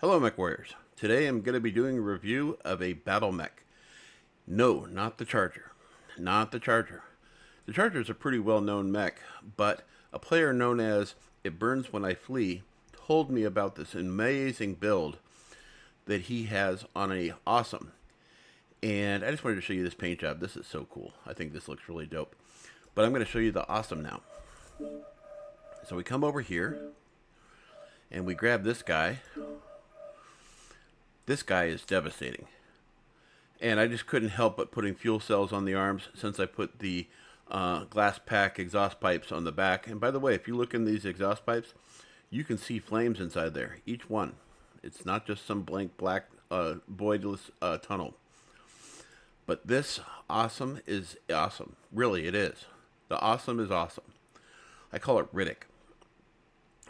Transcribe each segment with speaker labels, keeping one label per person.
Speaker 1: Hello, Mech Warriors. Today I'm going to be doing a review of a battle mech. No, not the Charger. Not the Charger. The Charger is a pretty well-known mech, but a player known as ItBurnsWhenIFlea told me about this amazing build that he has on a Awesome. And I just wanted to show you this paint job. This is so cool. I think this looks really dope. But I'm going to show you the Awesome now. So we come over here, and we grab this guy. This guy is devastating. And I just couldn't help but putting fuel cells on the arms since I put the glass pack exhaust pipes on the back. And by the way, if you look in these exhaust pipes, you can see flames inside there, each one. It's not just some blank black voidless tunnel. But this Awesome is awesome. Really, it is. The Awesome is awesome. I call it Riddick.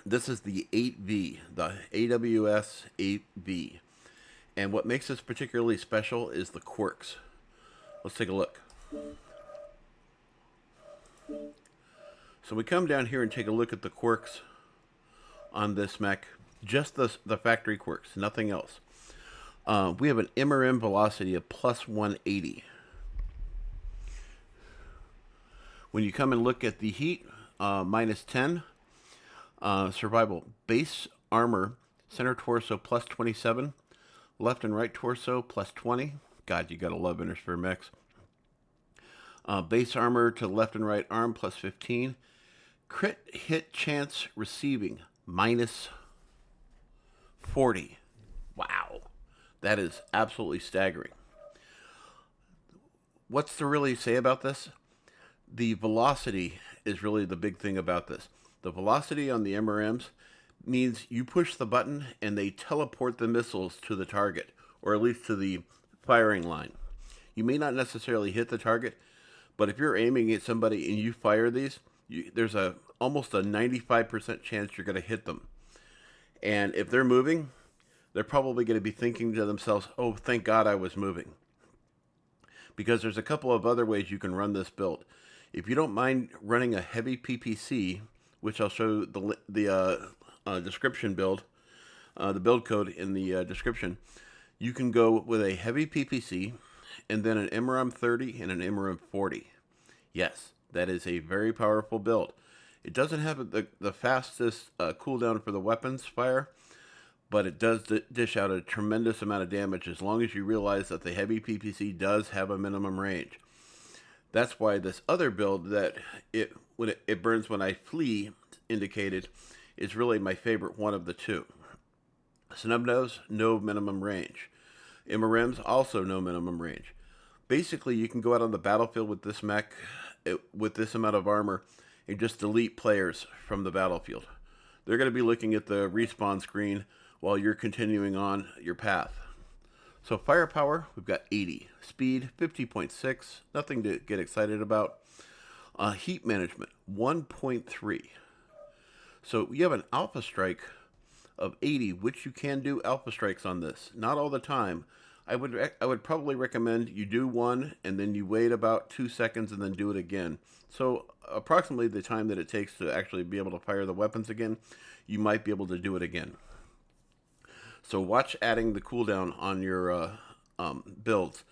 Speaker 1: This is the 8V, the AWS-8V. And what makes this particularly special is the quirks. Let's take a look. So we come down here and take a look at the quirks on this mech. Just the factory quirks, nothing else. We have an MRM velocity of plus 180. When you come and look at the heat, minus 10. Survival, base armor, center torso plus 27. Left and right torso plus 20. God, you gotta love Innersphere mechs. Base armor to left and right arm plus 15. Crit hit chance receiving minus 40. Wow. That is absolutely staggering. What's to really say about this? The velocity is really the big thing about this. The velocity on the MRMs means you push the button and they teleport the missiles to the target, or at least to the firing line. You may not necessarily hit the target, but if you're aiming at somebody and you fire these, there's almost a 95% chance you're going to hit them. And if they're moving, they're probably going to be thinking to themselves, oh, thank God I was moving. Because there's a couple of other ways you can run this build. If you don't mind running a heavy PPC, which I'll show the description build, the build code in the description, you can go with a heavy PPC and then an MRM 30 and an MRM 40. Yes, that is a very powerful build. It doesn't have the fastest cooldown for the weapons fire, but it does dish out a tremendous amount of damage as long as you realize that the heavy PPC does have a minimum range. That's why this other build that it burns when I flee indicated is really my favorite one of the two. Snub-nose, no minimum range. MRMs, also no minimum range. Basically, you can go out on the battlefield with this mech, with this amount of armor, and just delete players from the battlefield. They're going to be looking at the respawn screen while you're continuing on your path. So firepower, we've got 80. Speed, 50.6. Nothing to get excited about. Heat management, 1.3. So you have an alpha strike of 80, which you can do alpha strikes on this. Not all the time. I would probably recommend you do one and then you wait about 2 seconds and then do it again. So approximately the time that it takes to actually be able to fire the weapons again, you might be able to do it again. So watch adding the cooldown on your builds,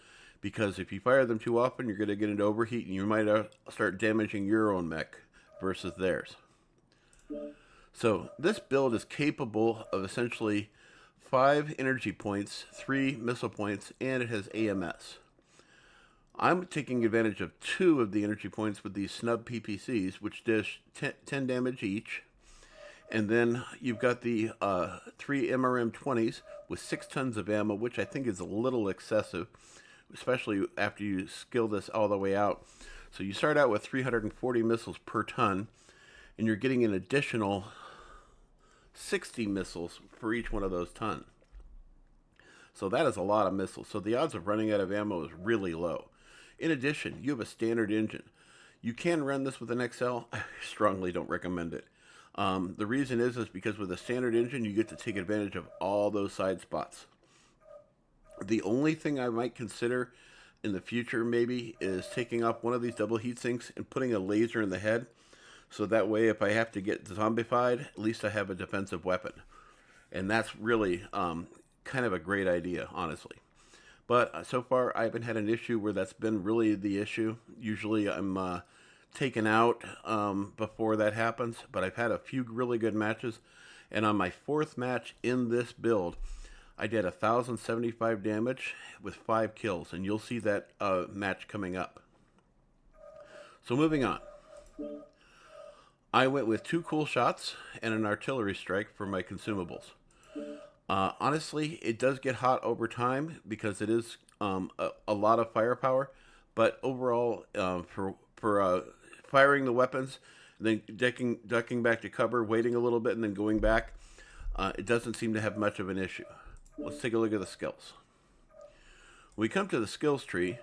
Speaker 1: because if you fire them too often, you're going to get into overheat and you might start damaging your own mech versus theirs. So this build is capable of essentially 5 energy points, 3 missile points, and it has AMS. I'm taking advantage of 2 of the energy points with these snub PPCs, which dish 10 damage each. And then you've got the 3 MRM 20s with 6 tons of ammo, which I think is a little excessive, especially after you skill this all the way out. So you start out with 340 missiles per ton, and you're getting an additional 60 missiles for each one of those ton. So that is a lot of missiles. So the odds of running out of ammo is really low. In addition, you have a standard engine. You can run this with an XL. I strongly don't recommend it. The reason is because with a standard engine, you get to take advantage of all those side spots. The only thing I might consider in the future maybe is taking off one of these double heat sinks and putting a laser in the head. So that way, if I have to get zombified, at least I have a defensive weapon. And that's really kind of a great idea, honestly. But so far, I haven't had an issue where that's been really the issue. Usually I'm taken out before that happens, but I've had a few really good matches. And on my fourth match in this build, I did 1,075 damage with 5 kills, and you'll see that match coming up. So moving on. I went with 2 cool shots and an artillery strike for my consumables. Honestly, it does get hot over time because it is a lot of firepower, but overall, for firing the weapons, then ducking back to cover, waiting a little bit, and then going back, it doesn't seem to have much of an issue. Let's take a look at the skills. When we come to the skills tree,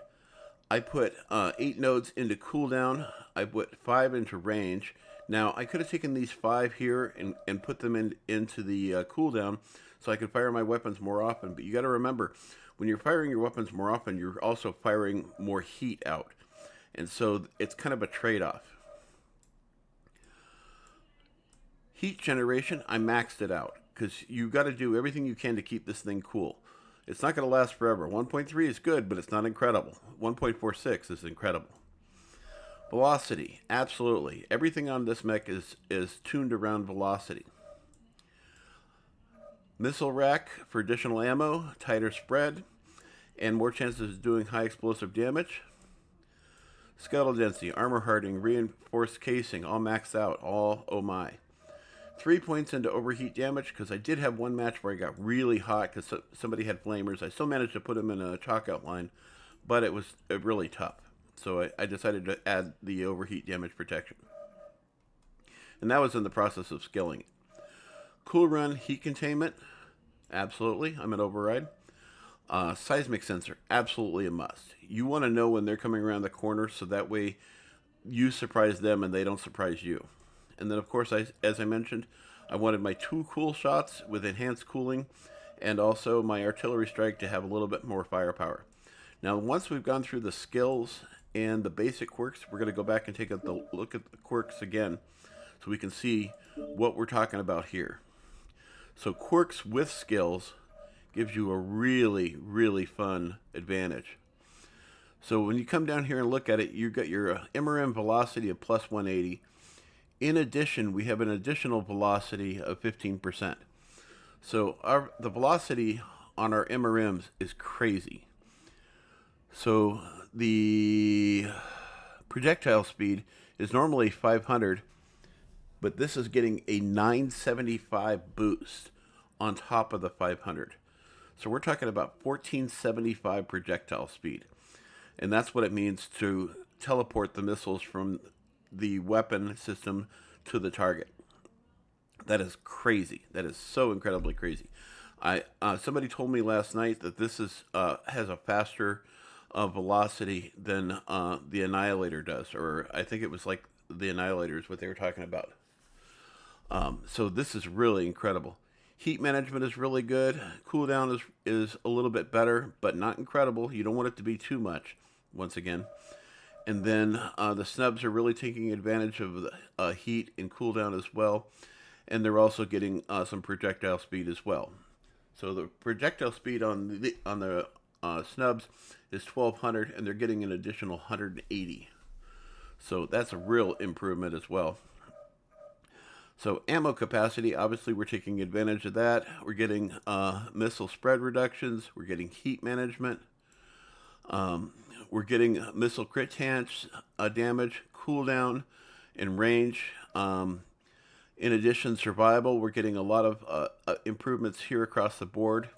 Speaker 1: I put 8 nodes into cooldown. I put 5 into range. Now, I could have taken these 5 here and put them into the cooldown so I could fire my weapons more often. But you got to remember, when you're firing your weapons more often, you're also firing more heat out. And so it's kind of a trade-off. Heat generation, I maxed it out because you got to do everything you can to keep this thing cool. It's not going to last forever. 1.3 is good, but it's not incredible. 1.46 is incredible. Velocity, absolutely. Everything on this mech is tuned around velocity. Missile rack for additional ammo, tighter spread, and more chances of doing high explosive damage. Skeletal density, armor hardening, reinforced casing, all maxed out, all oh my. 3 points into overheat damage, because I did have one match where I got really hot because somebody had flamers. I still managed to put them in a chalk outline, but it was really tough. So I decided to add the overheat damage protection. And that was in the process of skilling it. Cool run, heat containment, absolutely, I'm an override. Seismic sensor, absolutely a must. You want to know when they're coming around the corner so that way you surprise them and they don't surprise you. And then, of course, as I mentioned, I wanted my 2 cool shots with enhanced cooling and also my artillery strike to have a little bit more firepower. Now, once we've gone through the skills and the basic quirks, we're going to go back and take a look at the quirks again so we can see what we're talking about here. So quirks with skills gives you a really, really fun advantage. So when you come down here and look at it, you've got your MRM velocity of plus 180. In addition, we have an additional velocity of 15%. So the velocity on our MRMs is crazy. So the projectile speed is normally 500, but this is getting a 975 boost on top of the 500. So we're talking about 1475 projectile speed. And that's what it means to teleport the missiles from the weapon system to the target. That is crazy. That is so incredibly crazy. Somebody told me last night that this has a faster velocity than the Annihilator does, or I think it was like the Annihilator is what they were talking about. So this is really incredible. Heat management is really good. Cooldown is a little bit better, but not incredible. You don't want it to be too much, once again. And then the snubs are really taking advantage of the heat and cooldown as well. And they're also getting some projectile speed as well. So the projectile speed on the snubs is 1200, and they're getting an additional 180. So that's a real improvement as well. So ammo capacity, obviously we're taking advantage of that. We're getting missile spread reductions. We're getting heat management. We're getting missile crit chance damage, cooldown, and range. In addition, survival, we're getting a lot of improvements here across the board.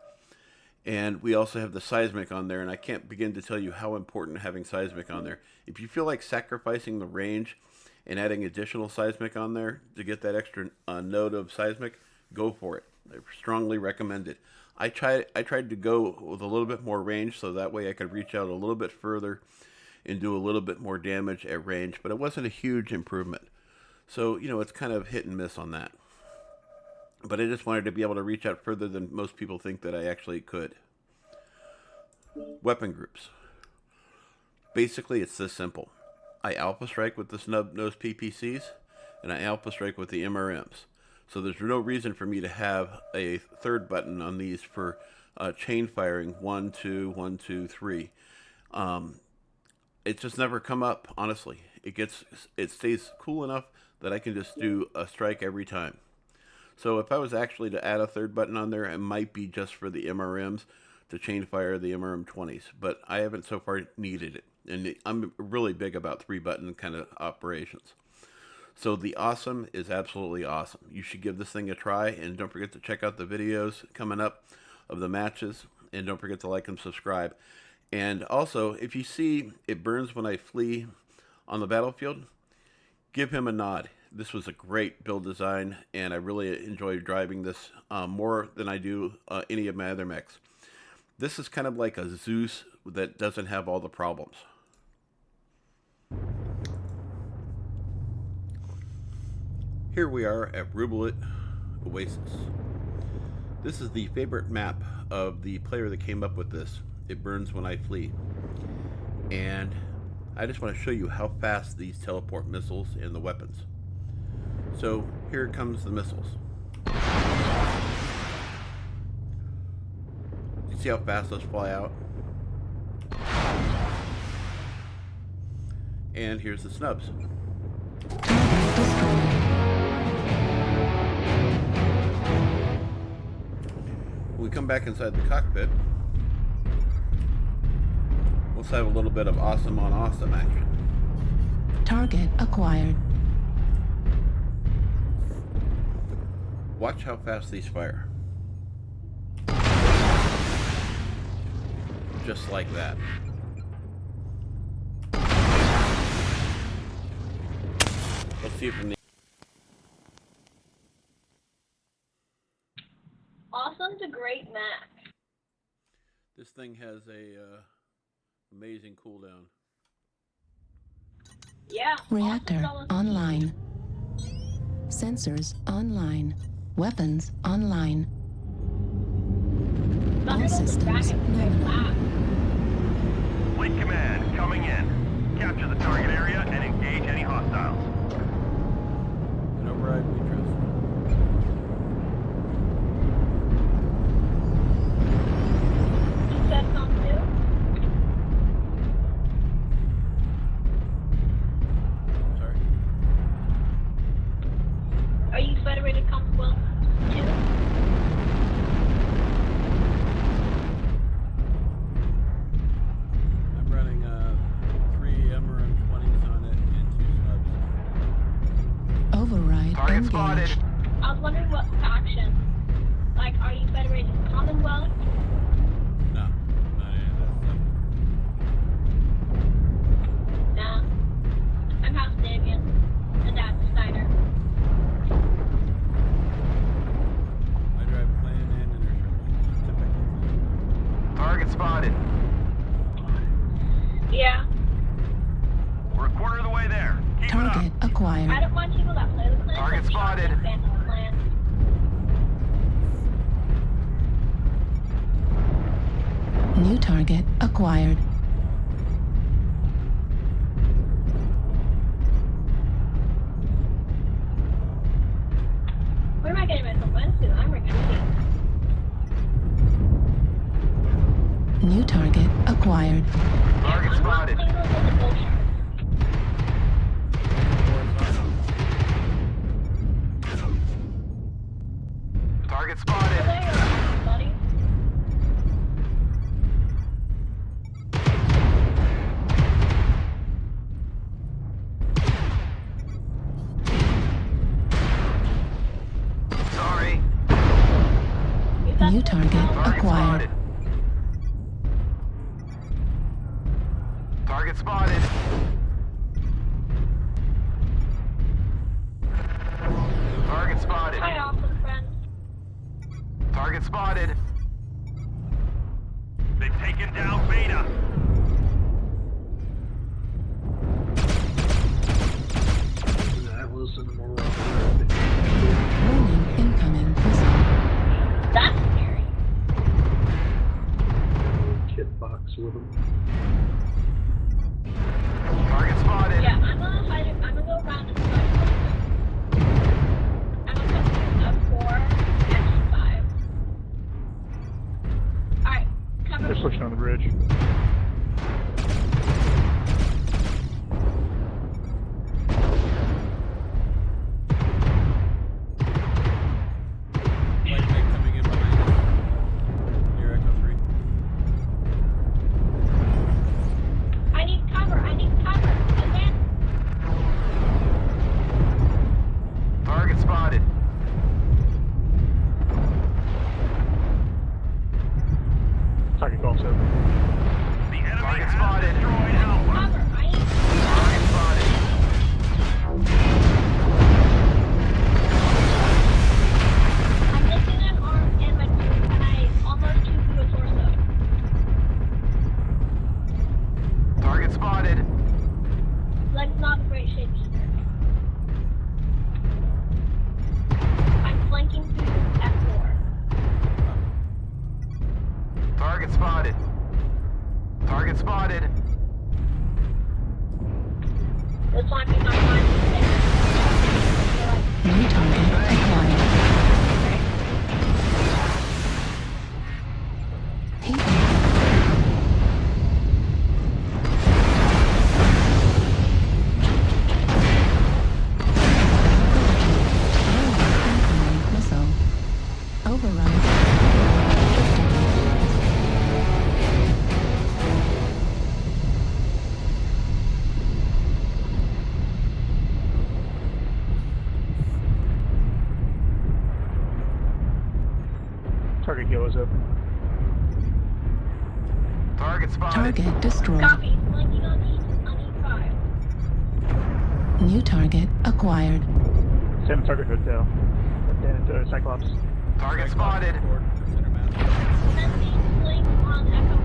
Speaker 1: And we also have the seismic on there, and I can't begin to tell you how important having seismic on there. If you feel like sacrificing the range and adding additional seismic on there to get that extra node of seismic, go for it. I strongly recommend it. I tried to go with a little bit more range so that way I could reach out a little bit further and do a little bit more damage at range, but it wasn't a huge improvement. So, it's kind of hit and miss on that. But I just wanted to be able to reach out further than most people think that I actually could. Weapon groups. Basically, it's this simple. I alpha strike with the snub-nose PPCs, and I alpha strike with the MRMs. So there's no reason for me to have a third button on these for chain firing 1, 2, 1, 2, 3. It's just never come up, honestly. It stays cool enough that I can just do a strike every time. So if I was actually to add a third button on there, it might be just for the MRMs to chain fire the MRM 20s, but I haven't so far needed it. And I'm really big about 3-button kind of operations. So the awesome is absolutely awesome. You should give this thing a try, and don't forget to check out the videos coming up of the matches, and don't forget to like and subscribe. And also, if you see It Burns When I Flee on the battlefield, give him a nod. This was a great build design, and I really enjoyed driving this more than I do any of my other mechs. This is kind of like a Zeus that doesn't have all the problems. Here we are at Rubellite, Oasis. This is the favorite map of the player that came up with this. It Burns When I Flee. And I just want to show you how fast these teleport missiles and the weapons. So here comes the missiles. You see how fast those fly out? And here's the snubs. When we come back inside the cockpit, let's have a little bit of awesome on awesome action.
Speaker 2: Target acquired.
Speaker 1: Watch how fast these fire. Just like that. Let's see it from the...
Speaker 3: Awesome's a great map.
Speaker 1: This thing has a amazing cooldown.
Speaker 3: Yeah.
Speaker 2: Reactor online. Sensors online. Weapons online. All systems nominal.
Speaker 4: Fleet command coming in. Capture the target area and engage any hostiles.
Speaker 1: An override we trust.
Speaker 3: You said something new?
Speaker 1: Sorry.
Speaker 3: Are you Federated Commonwealth too?
Speaker 1: I'm running 3 MRM 20s on it and 2 snubs.
Speaker 2: Override
Speaker 4: Target spotted.
Speaker 2: engaged.
Speaker 3: I was wondering what faction. Like, are you Federated Commonwealth?
Speaker 1: No, not any of that stuff.
Speaker 3: Nah. I'm House Davian. And that's Steiner.
Speaker 1: I drive plane and inertia. Typically.
Speaker 4: Target spotted.
Speaker 3: Yeah.
Speaker 4: We're a quarter of the way there. Keep it
Speaker 2: Target
Speaker 4: up.
Speaker 3: I
Speaker 2: acquired.
Speaker 3: don't want people that play the clan.
Speaker 4: Target
Speaker 3: but we
Speaker 4: spotted.
Speaker 3: aren't fans of the clan.
Speaker 2: New target acquired.
Speaker 3: Where am I getting myself into? I'm retreating.
Speaker 2: New target acquired.
Speaker 4: Target spotted.
Speaker 3: I'm not playing with the bull sharks.
Speaker 4: Target
Speaker 3: So
Speaker 4: spotted.
Speaker 3: there you are, buddy.
Speaker 4: Sorry.
Speaker 3: You got
Speaker 2: New
Speaker 3: this?
Speaker 2: target
Speaker 4: Target
Speaker 2: acquired.
Speaker 4: spotted. Target spotted. Target spotted.
Speaker 3: Hi, awesome friends.
Speaker 4: Target spotted. They've taken down Beta.
Speaker 2: Warning incoming missile.
Speaker 3: That's scary.
Speaker 5: Kit box with them.
Speaker 4: Target spotted.
Speaker 3: Yeah, I'm gonna hide it. I'm gonna go around and try to I'm gonna cut
Speaker 2: New target acquired. Heat. Incoming missile. Override.
Speaker 6: Target kill is open.
Speaker 4: Target spotted.
Speaker 2: Target destroyed.
Speaker 3: Copy. Blinking on E5.
Speaker 2: New target acquired.
Speaker 6: Same target hotel. And Cyclops.
Speaker 4: Target spotted.
Speaker 3: Sensing blink on Echo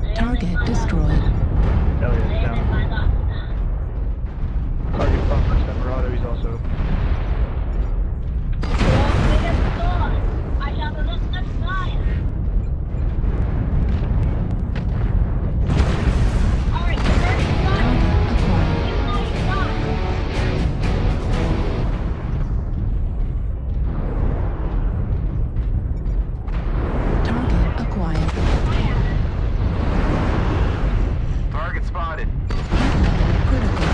Speaker 3: 5.
Speaker 2: Target destroyed.
Speaker 6: Elliot is down.
Speaker 3: My last.
Speaker 6: Target bumpers that Marauder, he's also open.
Speaker 3: I shall the next fire. Alright, first one.
Speaker 2: Target acquired.
Speaker 4: Target spotted.
Speaker 2: Critical.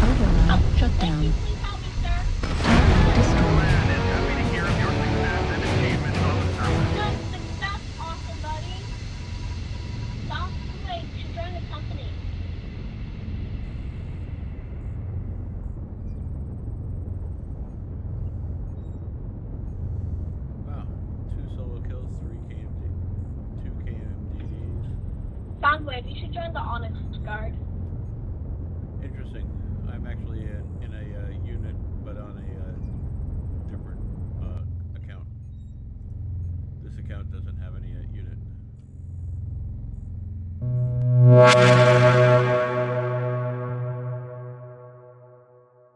Speaker 2: Override shut down.
Speaker 3: Please help me, sir.
Speaker 2: Target destroyed.
Speaker 4: Man is happy to hear of your success and achievements on the surface.
Speaker 3: Good success, awesome buddy. Sounds great. You should join the company.
Speaker 1: Wow. 2 solo kills, 3 KMD, 2 KMDDs.
Speaker 3: Soundwave, you should join the Onyx Guard.
Speaker 1: Interesting. I'm actually in a unit, but on a different account. This account doesn't have any unit.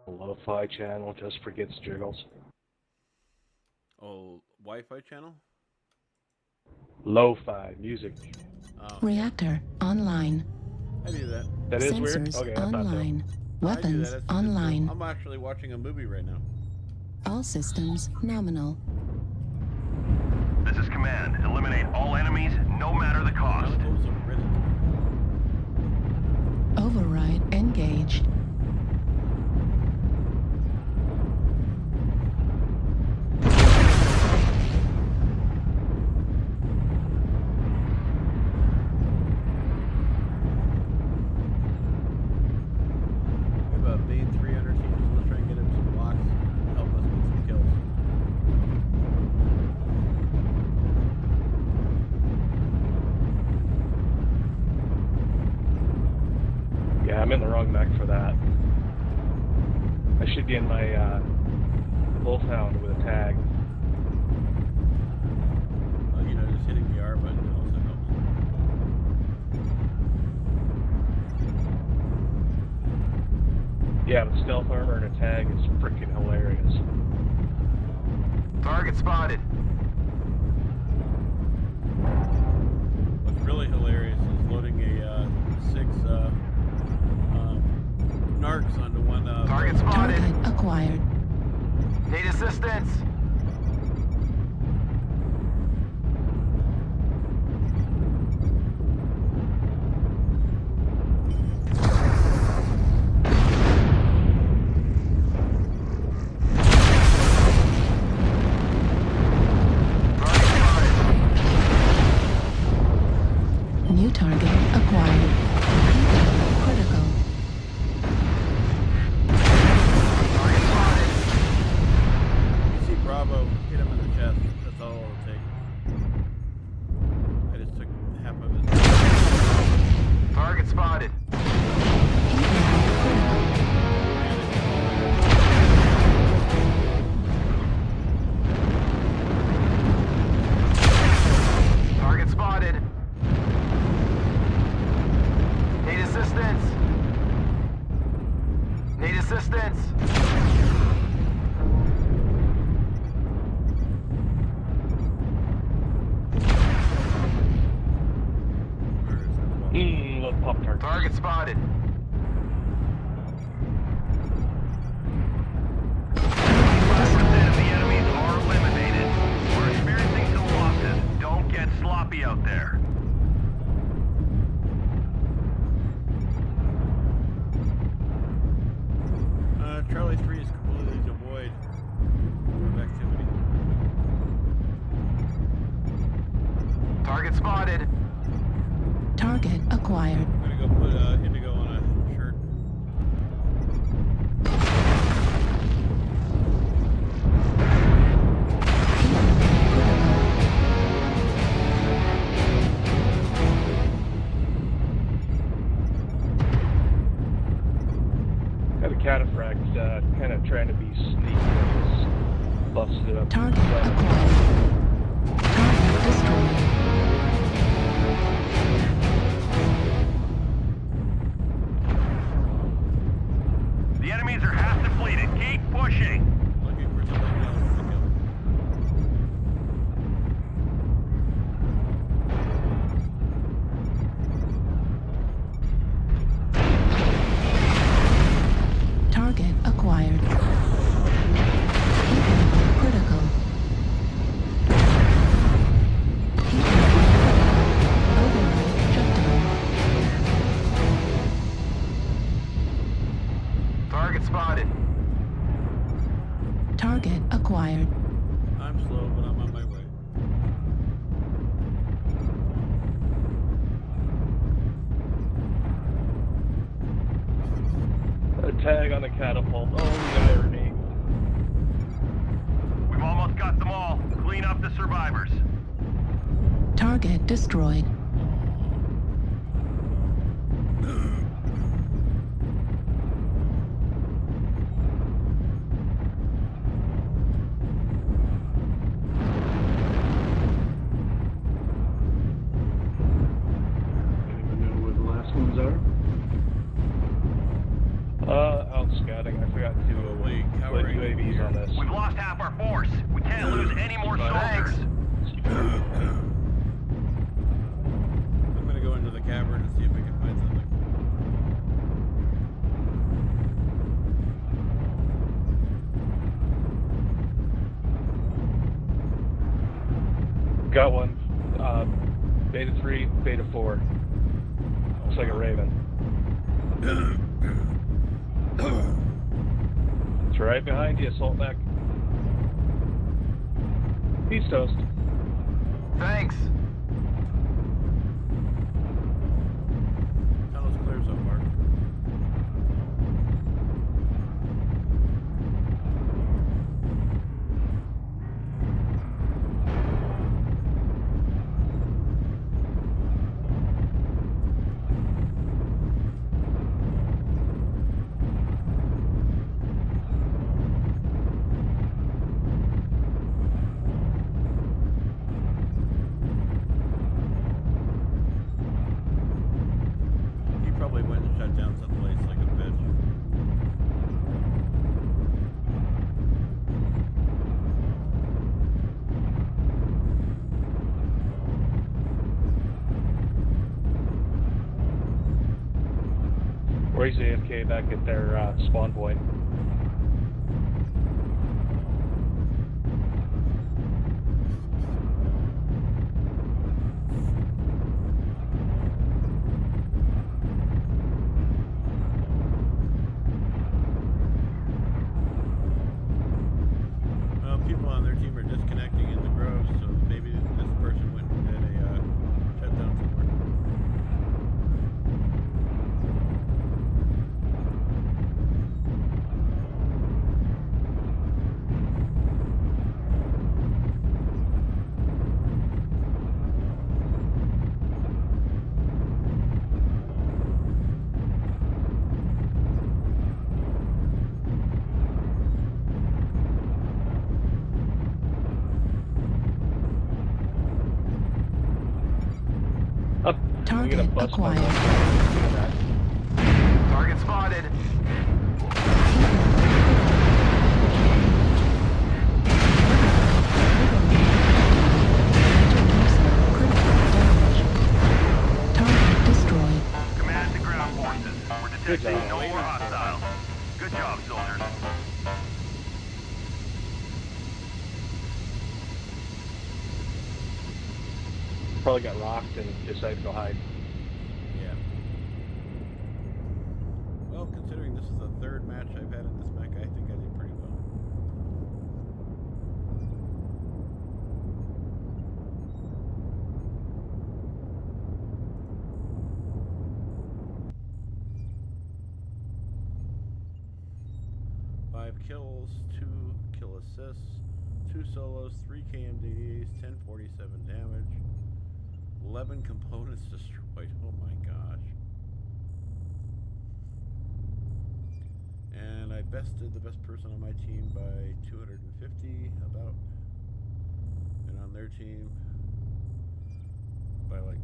Speaker 5: Lo-fi channel just forgets jiggles.
Speaker 1: Oh, Wi-Fi channel?
Speaker 5: Lo-fi music.
Speaker 1: Oh,
Speaker 2: Reactor online.
Speaker 1: I do that.
Speaker 5: That is weird.
Speaker 2: Sensors
Speaker 5: Okay, I thought so.
Speaker 2: online.
Speaker 1: I do
Speaker 2: Weapons
Speaker 1: that. It's cool.
Speaker 2: online.
Speaker 1: I'm actually watching a movie right now.
Speaker 2: All systems nominal.
Speaker 4: This is command. Eliminate all enemies, no matter the cost.
Speaker 1: Chronicles of Riddick.
Speaker 2: Override engaged.
Speaker 1: We have a Bane 300 team, so let's try and get him some blocks to help us get some kills.
Speaker 5: Yeah, I'm in the wrong mech for that. I should be in my Wolfhound with a tag.
Speaker 1: Just hitting the R button also helps.
Speaker 5: Yeah, with stealth armor and a tag is freaking hilarious.
Speaker 4: Target spotted.
Speaker 1: What's really hilarious is loading a 6 narcs onto one.
Speaker 4: Target spotted.
Speaker 2: Target acquired.
Speaker 4: Need assistance.
Speaker 2: New target acquired. Critical.
Speaker 1: You see Bravo, hit him in the chest. That's all it'll take. I just took half of his.
Speaker 4: Target spotted. Target spotted. Need assistance. Need assistance.
Speaker 5: Little Pop-Tart.
Speaker 4: Target spotted.
Speaker 1: Charlie 3 is completely devoid of activity.
Speaker 4: Target spotted.
Speaker 2: Target acquired.
Speaker 1: I'm gonna go put Indigo on a shirt.
Speaker 5: Got a Cataphract, kind of trying to be sneaky. Just busted up.
Speaker 2: Target acquired. Target destroyed.
Speaker 4: The enemies are half depleted. Keep pushing.
Speaker 1: Looking for something else to kill.
Speaker 2: Target acquired. Critical. Override shut down.
Speaker 4: Target spotted.
Speaker 2: Target acquired.
Speaker 1: I'm slow, but I'm on my way.
Speaker 5: A tag on the catapult. Oh, the irony.
Speaker 4: We've almost got them all. Clean up the survivors.
Speaker 2: Target destroyed.
Speaker 7: Anyone know where the last ones are?
Speaker 5: Out scouting. I forgot to
Speaker 1: Probably
Speaker 5: put
Speaker 1: cowering
Speaker 5: UAVs
Speaker 1: here.
Speaker 5: on this.
Speaker 4: We've lost half our force. We can't lose any more soldiers.
Speaker 1: I'm gonna go into the cavern and see if I can find something.
Speaker 5: Got one. Beta 3, Beta 4. Looks like a Raven. It's right behind you, Salt Neck. He's toast.
Speaker 4: Thanks.
Speaker 1: Tunnel's clear so far. He probably went and shut down someplace like a bitch.
Speaker 5: Or he's AFK back at their spawn point.
Speaker 1: Well, people on their team are disconnecting in the groves, so maybe this person went and did a shutdown somewhere.
Speaker 5: Up.
Speaker 2: Target
Speaker 5: I'm gonna bust my
Speaker 2: acquired.
Speaker 4: Target spotted.
Speaker 2: Target destroyed.
Speaker 4: Command to ground forces. We're detecting
Speaker 5: job.
Speaker 4: no more hostiles. Good job, soldiers.
Speaker 5: Probably got rocked and decided to go hide.
Speaker 1: Yeah. Well, considering this This is the third match I've had in this mech. I think I did pretty well. Kills, 2 kill assists, 2 solos, 3 KMDDs, 1047 damage, 11 components destroyed. Oh my gosh. And I bested the best person on my team by 250 about, and on their team by like